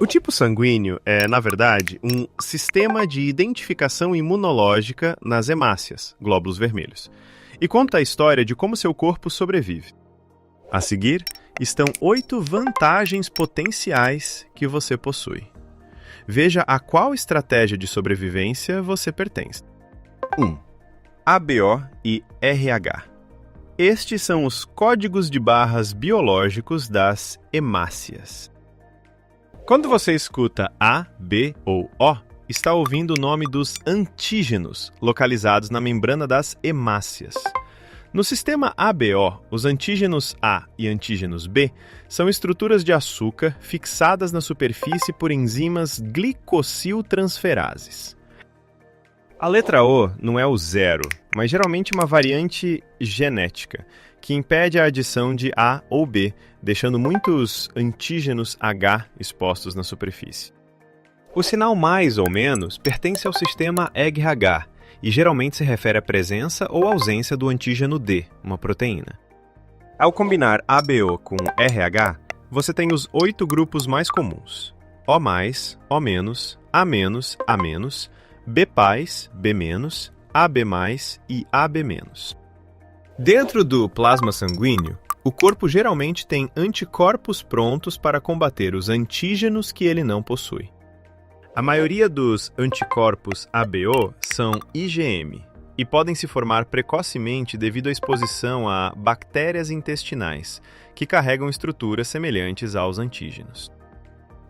O tipo sanguíneo é, na verdade, um sistema de identificação imunológica nas hemácias, glóbulos vermelhos, e conta a história de como seu corpo sobrevive. A seguir, estão 8 vantagens potenciais que você possui. Veja a qual estratégia de sobrevivência você pertence. 1. ABO e RH. Estes são os códigos de barras biológicos das hemácias. Quando você escuta A, B ou O, está ouvindo o nome dos antígenos localizados na membrana das hemácias. No sistema ABO, os antígenos A e antígenos B são estruturas de açúcar fixadas na superfície por enzimas glicosiltransferases. A letra O não é o zero, mas geralmente uma variante genética, que impede a adição de A ou B, deixando muitos antígenos H expostos na superfície. O sinal mais ou menos pertence ao sistema EGH e geralmente se refere à presença ou ausência do antígeno D, uma proteína. Ao combinar ABO com RH, você tem os 8 grupos mais comuns: O+, O-, A-, A-, B+, B-, AB+, e AB-. Dentro do plasma sanguíneo, o corpo geralmente tem anticorpos prontos para combater os antígenos que ele não possui. A maioria dos anticorpos ABO são IgM e podem se formar precocemente devido à exposição a bactérias intestinais, que carregam estruturas semelhantes aos antígenos.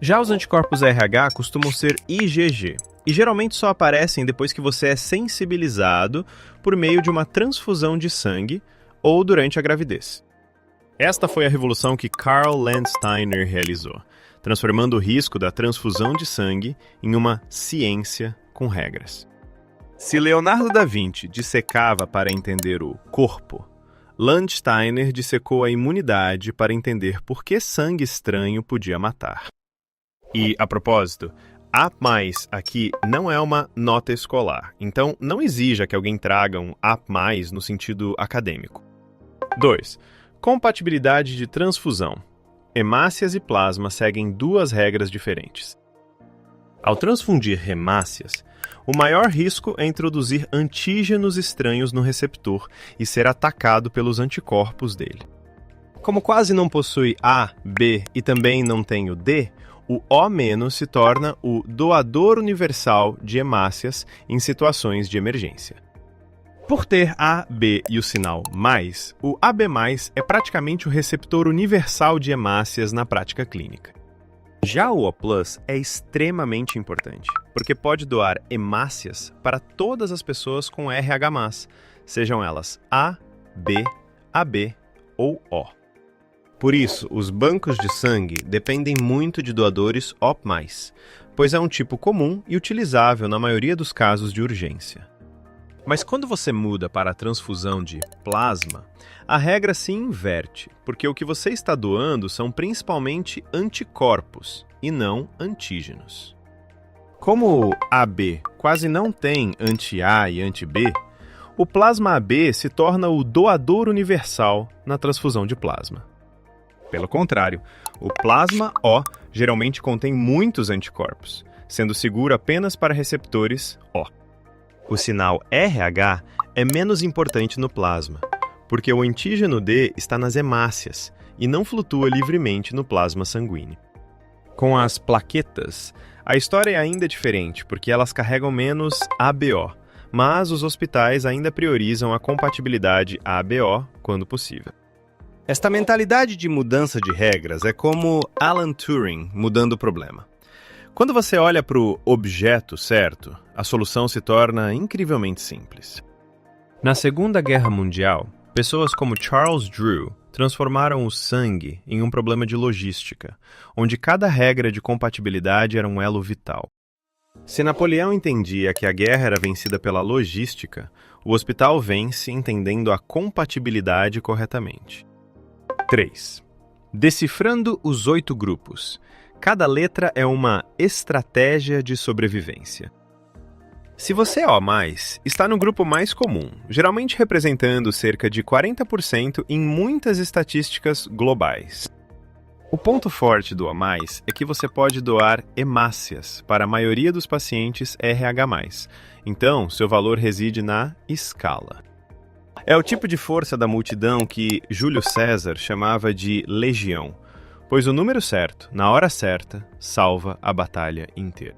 Já os anticorpos RH costumam ser IgG e geralmente só aparecem depois que você é sensibilizado por meio de uma transfusão de sangue ou durante a gravidez. Esta foi a revolução que Karl Landsteiner realizou, transformando o risco da transfusão de sangue em uma ciência com regras. Se Leonardo da Vinci dissecava para entender o corpo, Landsteiner dissecou a imunidade para entender por que sangue estranho podia matar. E, a propósito, A+ aqui não é uma nota escolar, então não exija que alguém traga um A+ no sentido acadêmico. 2. Compatibilidade de transfusão. Hemácias e plasma seguem 2 regras diferentes. Ao transfundir hemácias, o maior risco é introduzir antígenos estranhos no receptor e ser atacado pelos anticorpos dele. Como quase não possui A, B e também não tem o D, o O- se torna o doador universal de hemácias em situações de emergência. Por ter A, B e o sinal mais, o AB+, é praticamente o receptor universal de hemácias na prática clínica. Já o O+ é extremamente importante, porque pode doar hemácias para todas as pessoas com RH+, sejam elas A, B, AB ou O. Por isso, os bancos de sangue dependem muito de doadores O+, pois é um tipo comum e utilizável na maioria dos casos de urgência. Mas quando você muda para a transfusão de plasma, a regra se inverte, porque o que você está doando são principalmente anticorpos e não antígenos. Como o AB quase não tem anti-A e anti-B, o plasma AB se torna o doador universal na transfusão de plasma. Pelo contrário, o plasma O geralmente contém muitos anticorpos, sendo seguro apenas para receptores O. O sinal RH é menos importante no plasma, porque o antígeno D está nas hemácias e não flutua livremente no plasma sanguíneo. Com as plaquetas, a história é ainda diferente, porque elas carregam menos ABO, mas os hospitais ainda priorizam a compatibilidade ABO quando possível. Esta mentalidade de mudança de regras é como Alan Turing mudando o problema. Quando você olha para o objeto certo, a solução se torna incrivelmente simples. Na Segunda Guerra Mundial, pessoas como Charles Drew transformaram o sangue em um problema de logística, onde cada regra de compatibilidade era um elo vital. Se Napoleão entendia que a guerra era vencida pela logística, o hospital vence entendendo a compatibilidade corretamente. 3. Decifrando os 8 grupos. Cada letra é uma estratégia de sobrevivência. Se você é O+, está no grupo mais comum, geralmente representando cerca de 40% em muitas estatísticas globais. O ponto forte do A+, é que você pode doar hemácias para a maioria dos pacientes RH+. Então, seu valor reside na escala. É o tipo de força da multidão que Júlio César chamava de legião, pois o número certo, na hora certa, salva a batalha inteira.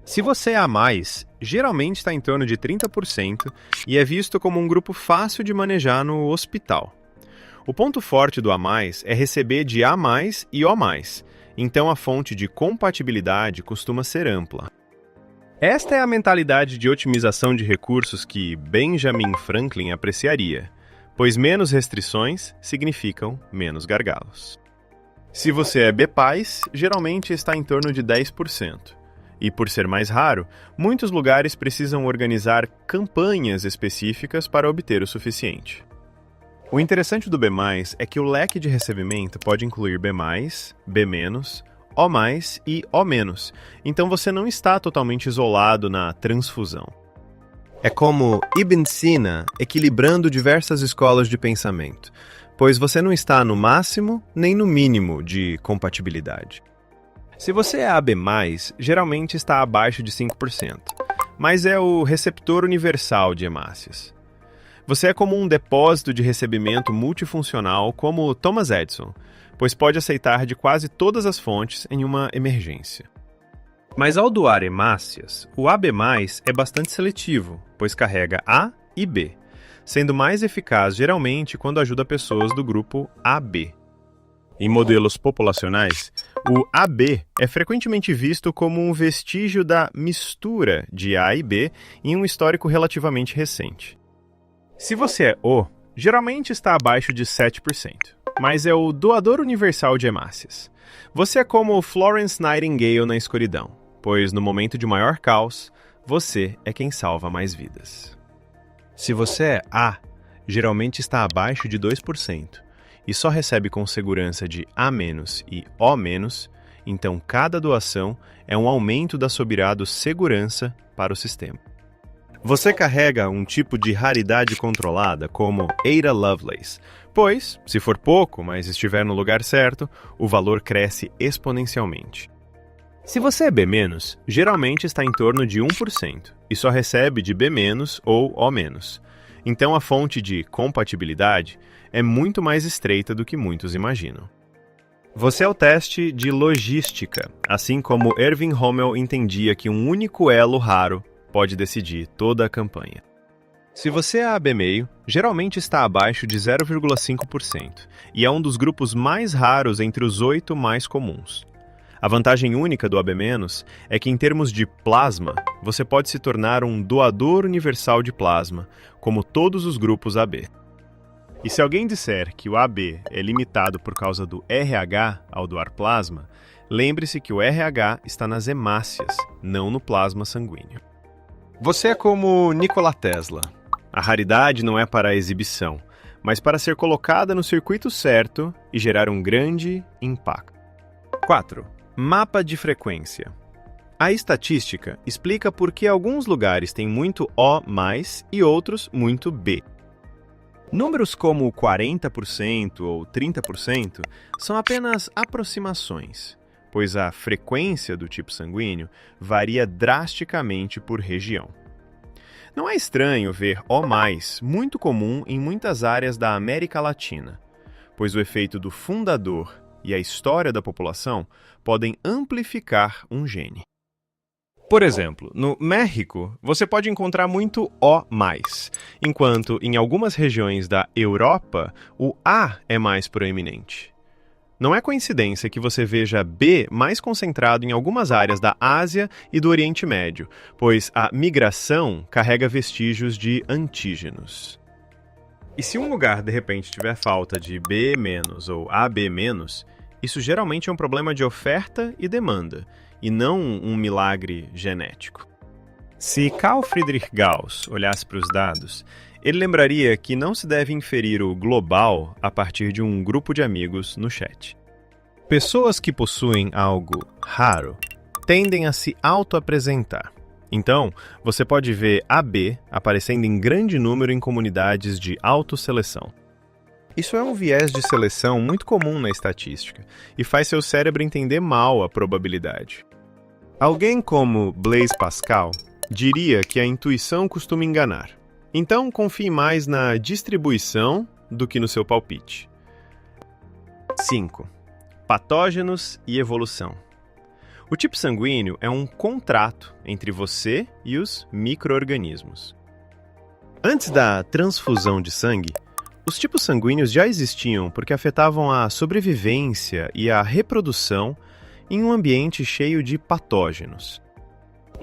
Se você é A+, geralmente está em torno de 30% e é visto como um grupo fácil de manejar no hospital. O ponto forte do A+, é receber de A+, e O+, então a fonte de compatibilidade costuma ser ampla. Esta é a mentalidade de otimização de recursos que Benjamin Franklin apreciaria, pois menos restrições significam menos gargalos. Se você é B+, geralmente está em torno de 10%. E por ser mais raro, muitos lugares precisam organizar campanhas específicas para obter o suficiente. O interessante do B+, é que o leque de recebimento pode incluir B+, B-, O+, e O-, então você não está totalmente isolado na transfusão. É como Ibn Sina equilibrando diversas escolas de pensamento, pois você não está no máximo nem no mínimo de compatibilidade. Se você é AB+, geralmente está abaixo de 5%, mas é o receptor universal de hemácias. Você é como um depósito de recebimento multifuncional como Thomas Edison, pois pode aceitar de quase todas as fontes em uma emergência. Mas ao doar hemácias, o AB+, é bastante seletivo, pois carrega A e B, sendo mais eficaz geralmente quando ajuda pessoas do grupo AB. Em modelos populacionais, o AB é frequentemente visto como um vestígio da mistura de A e B em um histórico relativamente recente. Se você é O, geralmente está abaixo de 7%, mas é o doador universal de hemácias. Você é como Florence Nightingale na escuridão, pois no momento de maior caos, você é quem salva mais vidas. Se você é A, geralmente está abaixo de 2%, e só recebe com segurança de A- e O-, então cada doação é um aumento da sobrado segurança para o sistema. Você carrega um tipo de raridade controlada como Ada Lovelace, pois, se for pouco, mas estiver no lugar certo, o valor cresce exponencialmente. Se você é B-, geralmente está em torno de 1% e só recebe de B- ou O-. Então a fonte de compatibilidade é muito mais estreita do que muitos imaginam. Você é o teste de logística, assim como Erwin Rommel entendia que um único elo raro pode decidir toda a campanha. Se você é AB-, geralmente está abaixo de 0,5% e é um dos grupos mais raros entre os 8 mais comuns. A vantagem única do AB- é que, em termos de plasma, você pode se tornar um doador universal de plasma, como todos os grupos AB. E se alguém disser que o AB é limitado por causa do RH ao doar plasma, lembre-se que o RH está nas hemácias, não no plasma sanguíneo. Você é como Nikola Tesla. A raridade não é para a exibição, mas para ser colocada no circuito certo e gerar um grande impacto. 4. Mapa de frequência. A estatística explica por que alguns lugares têm muito O+, e outros muito B. Números como 40% ou 30% são apenas aproximações, pois a frequência do tipo sanguíneo varia drasticamente por região. Não é estranho ver O+, muito comum em muitas áreas da América Latina, pois o efeito do fundador e a história da população podem amplificar um gene. Por exemplo, no México, você pode encontrar muito O+, enquanto em algumas regiões da Europa, o A é mais proeminente. Não é coincidência que você veja B mais concentrado em algumas áreas da Ásia e do Oriente Médio, pois a migração carrega vestígios de antígenos. E se um lugar de repente tiver falta de B- ou AB-, isso geralmente é um problema de oferta e demanda, e não um milagre genético. Se Carl Friedrich Gauss olhasse para os dados, ele lembraria que não se deve inferir o global a partir de um grupo de amigos no chat. Pessoas que possuem algo raro tendem a se auto-apresentar. Então, você pode ver AB aparecendo em grande número em comunidades de autosseleção. Isso é um viés de seleção muito comum na estatística e faz seu cérebro entender mal a probabilidade. Alguém como Blaise Pascal diria que a intuição costuma enganar. Então, confie mais na distribuição do que no seu palpite. 5. Patógenos e evolução. O tipo sanguíneo é um contrato entre você e os micro-organismos. Antes da transfusão de sangue, os tipos sanguíneos já existiam porque afetavam a sobrevivência e a reprodução em um ambiente cheio de patógenos.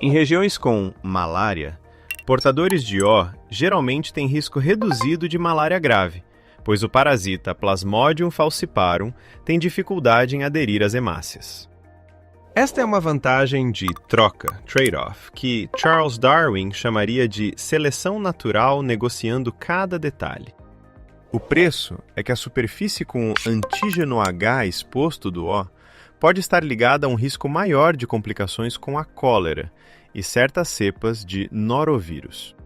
Em regiões com malária, portadores de O geralmente têm risco reduzido de malária grave, pois o parasita Plasmodium falciparum tem dificuldade em aderir às hemácias. Esta é uma vantagem de troca, trade-off, que Charles Darwin chamaria de seleção natural negociando cada detalhe. O preço é que a superfície com o antígeno H exposto do O pode estar ligada a um risco maior de complicações com a cólera e certas cepas de norovírus.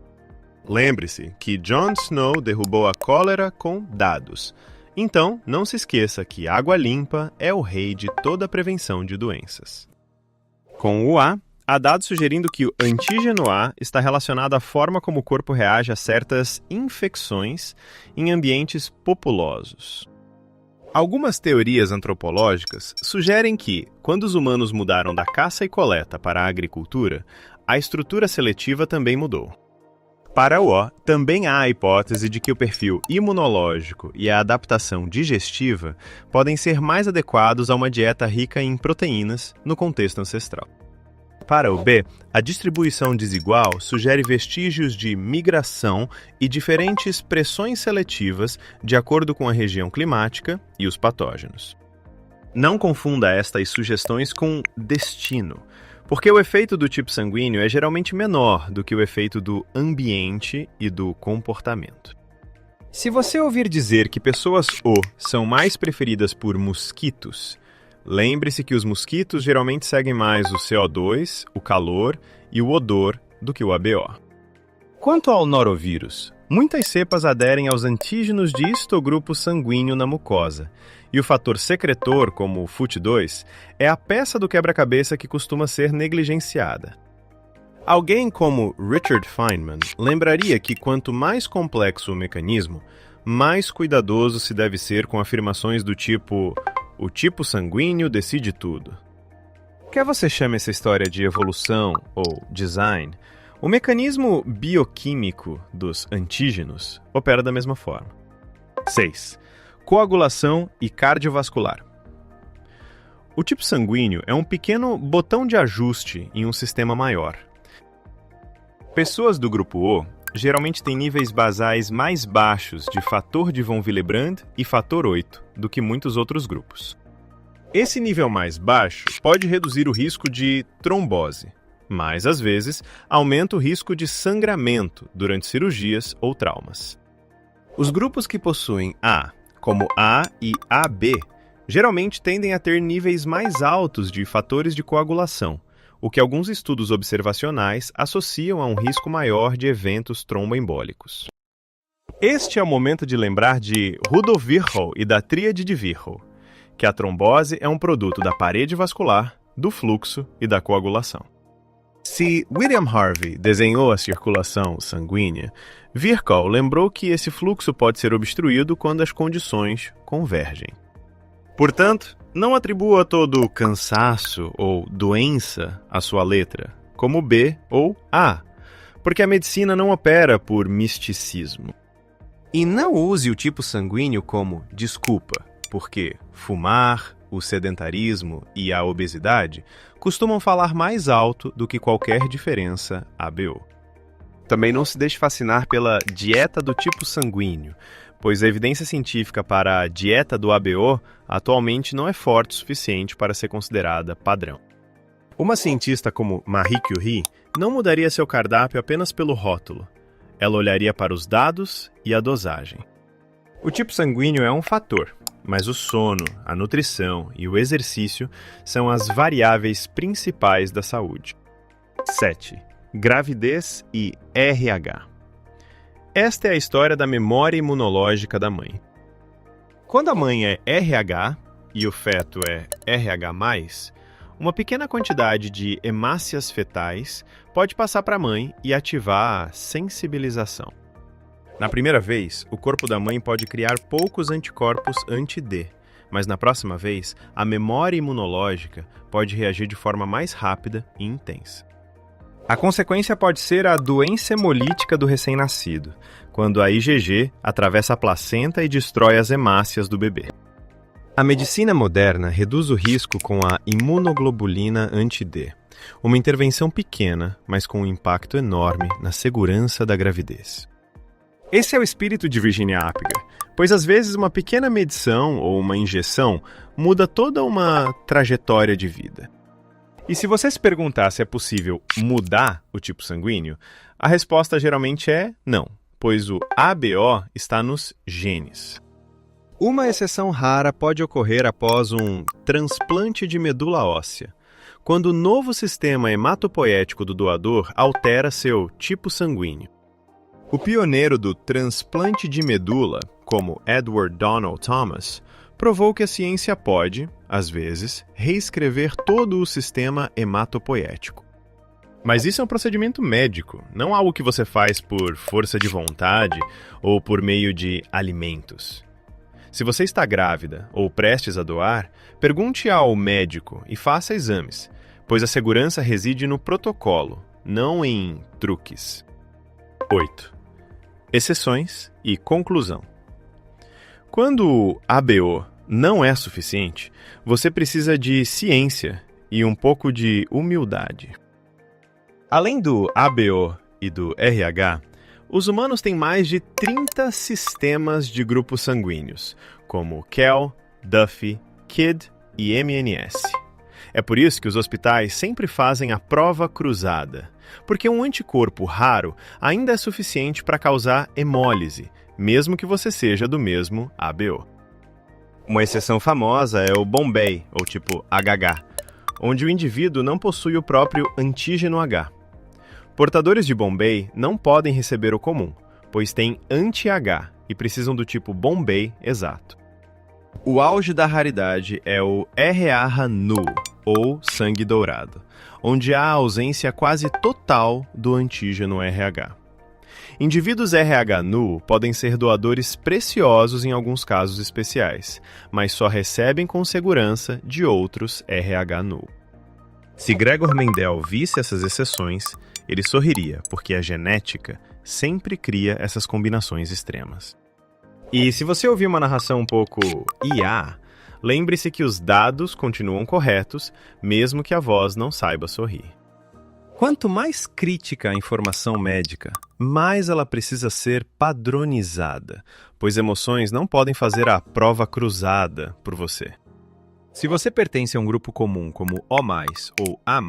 Lembre-se que Jon Snow derrubou a cólera com dados. Então, não se esqueça que água limpa é o rei de toda a prevenção de doenças. Com o A, há dados sugerindo que o antígeno A está relacionado à forma como o corpo reage a certas infecções em ambientes populosos. Algumas teorias antropológicas sugerem que, quando os humanos mudaram da caça e coleta para a agricultura, a estrutura seletiva também mudou. Para o O, também há a hipótese de que o perfil imunológico e a adaptação digestiva podem ser mais adequados a uma dieta rica em proteínas no contexto ancestral. Para o B, a distribuição desigual sugere vestígios de migração e diferentes pressões seletivas de acordo com a região climática e os patógenos. Não confunda estas sugestões com destino, porque o efeito do tipo sanguíneo é geralmente menor do que o efeito do ambiente e do comportamento. Se você ouvir dizer que pessoas O são mais preferidas por mosquitos, lembre-se que os mosquitos geralmente seguem mais o CO2, o calor e o odor do que o ABO. Quanto ao norovírus, muitas cepas aderem aos antígenos de histogrupo sanguíneo na mucosa, e o fator secretor, como o FUT2, é a peça do quebra-cabeça que costuma ser negligenciada. Alguém como Richard Feynman lembraria que quanto mais complexo o mecanismo, mais cuidadoso se deve ser com afirmações do tipo "o tipo sanguíneo decide tudo". Quer você chame essa história de evolução ou design, o mecanismo bioquímico dos antígenos opera da mesma forma. 6. Coagulação e cardiovascular. O tipo sanguíneo é um pequeno botão de ajuste em um sistema maior. Pessoas do grupo O geralmente têm níveis basais mais baixos de fator de von Willebrand e fator 8 do que muitos outros grupos. Esse nível mais baixo pode reduzir o risco de trombose, mas às vezes aumenta o risco de sangramento durante cirurgias ou traumas. Os grupos que possuem A, como A e AB, geralmente tendem a ter níveis mais altos de fatores de coagulação, o que alguns estudos observacionais associam a um risco maior de eventos tromboembólicos. Este é o momento de lembrar de Rudolf Virchow e da tríade de Virchow, que a trombose é um produto da parede vascular, do fluxo e da coagulação. Se William Harvey desenhou a circulação sanguínea, Virchow lembrou que esse fluxo pode ser obstruído quando as condições convergem. Portanto, não atribua todo cansaço ou doença à sua letra, como B ou A, porque a medicina não opera por misticismo. E não use o tipo sanguíneo como desculpa, porque fumar, o sedentarismo e a obesidade costumam falar mais alto do que qualquer diferença ABO. Também não se deixe fascinar pela dieta do tipo sanguíneo, pois a evidência científica para a dieta do ABO atualmente não é forte o suficiente para ser considerada padrão. Uma cientista como Marie Curie não mudaria seu cardápio apenas pelo rótulo. Ela olharia para os dados e a dosagem. O tipo sanguíneo é um fator, mas o sono, a nutrição e o exercício são as variáveis principais da saúde. 7. Gravidez e RH. Esta é a história da memória imunológica da mãe. Quando a mãe é RH e o feto é RH+, uma pequena quantidade de hemácias fetais pode passar para a mãe e ativar a sensibilização. Na primeira vez, o corpo da mãe pode criar poucos anticorpos anti-D, mas na próxima vez, a memória imunológica pode reagir de forma mais rápida e intensa. A consequência pode ser a doença hemolítica do recém-nascido, quando a IgG atravessa a placenta e destrói as hemácias do bebê. A medicina moderna reduz o risco com a imunoglobulina anti-D, uma intervenção pequena, mas com um impacto enorme na segurança da gravidez. Esse é o espírito de Virginia Apgar, pois às vezes uma pequena medição ou uma injeção muda toda uma trajetória de vida. E se você se perguntar se é possível mudar o tipo sanguíneo, a resposta geralmente é não, pois o ABO está nos genes. Uma exceção rara pode ocorrer após um transplante de medula óssea, quando o novo sistema hematopoético do doador altera seu tipo sanguíneo. O pioneiro do transplante de medula, como Edward Donald Thomas, provou que a ciência pode, às vezes, reescrever todo o sistema hematopoético. Mas isso é um procedimento médico, não algo que você faz por força de vontade ou por meio de alimentos. Se você está grávida ou prestes a doar, pergunte ao médico e faça exames, pois a segurança reside no protocolo, não em truques. 8. Exceções e conclusão. Quando o ABO não é suficiente, você precisa de ciência e um pouco de humildade. Além do ABO e do RH, os humanos têm mais de 30 sistemas de grupos sanguíneos, como KEL, Duffy, KID e MNS. É por isso que os hospitais sempre fazem a prova cruzada, porque um anticorpo raro ainda é suficiente para causar hemólise, mesmo que você seja do mesmo ABO. Uma exceção famosa é o Bombay, ou tipo HH, onde o indivíduo não possui o próprio antígeno H. Portadores de Bombay não podem receber o comum, pois têm anti-H e precisam do tipo Bombay exato. O auge da raridade é o RA null, ou sangue dourado, onde há a ausência quase total do antígeno RH. Indivíduos RH null podem ser doadores preciosos em alguns casos especiais, mas só recebem com segurança de outros RH null. Se Gregor Mendel visse essas exceções, ele sorriria, porque a genética sempre cria essas combinações extremas. E se você ouvir uma narração um pouco IA, lembre-se que os dados continuam corretos, mesmo que a voz não saiba sorrir. Quanto mais crítica a informação médica, mais ela precisa ser padronizada, pois emoções não podem fazer a prova cruzada por você. Se você pertence a um grupo comum como O+, ou A+,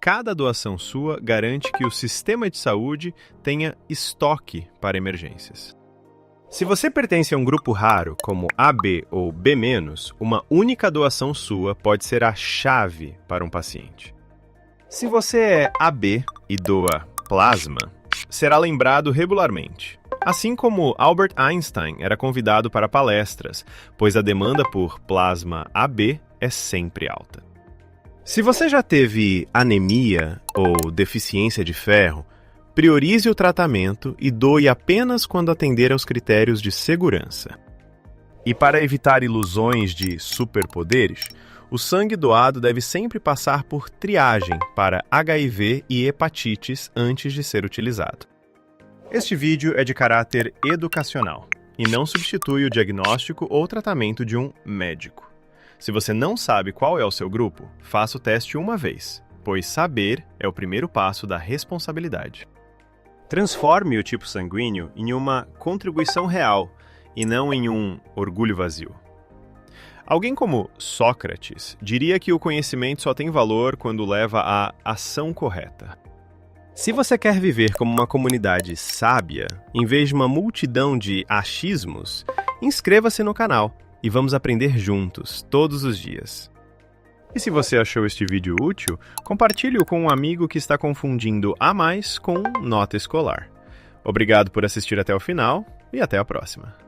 cada doação sua garante que o sistema de saúde tenha estoque para emergências. Se você pertence a um grupo raro, como AB ou B-, uma única doação sua pode ser a chave para um paciente. Se você é AB e doa plasma, será lembrado regularmente. Assim como Albert Einstein era convidado para palestras, pois a demanda por plasma AB é sempre alta. Se você já teve anemia ou deficiência de ferro, priorize o tratamento e doe apenas quando atender aos critérios de segurança. E para evitar ilusões de superpoderes, o sangue doado deve sempre passar por triagem para HIV e hepatites antes de ser utilizado. Este vídeo é de caráter educacional e não substitui o diagnóstico ou tratamento de um médico. Se você não sabe qual é o seu grupo, faça o teste uma vez, pois saber é o primeiro passo da responsabilidade. Transforme o tipo sanguíneo em uma contribuição real e não em um orgulho vazio. Alguém como Sócrates diria que o conhecimento só tem valor quando leva à ação correta. Se você quer viver como uma comunidade sábia, em vez de uma multidão de achismos, inscreva-se no canal e vamos aprender juntos, todos os dias. E se você achou este vídeo útil, compartilhe-o com um amigo que está confundindo A+ com nota escolar. Obrigado por assistir até o final e até a próxima.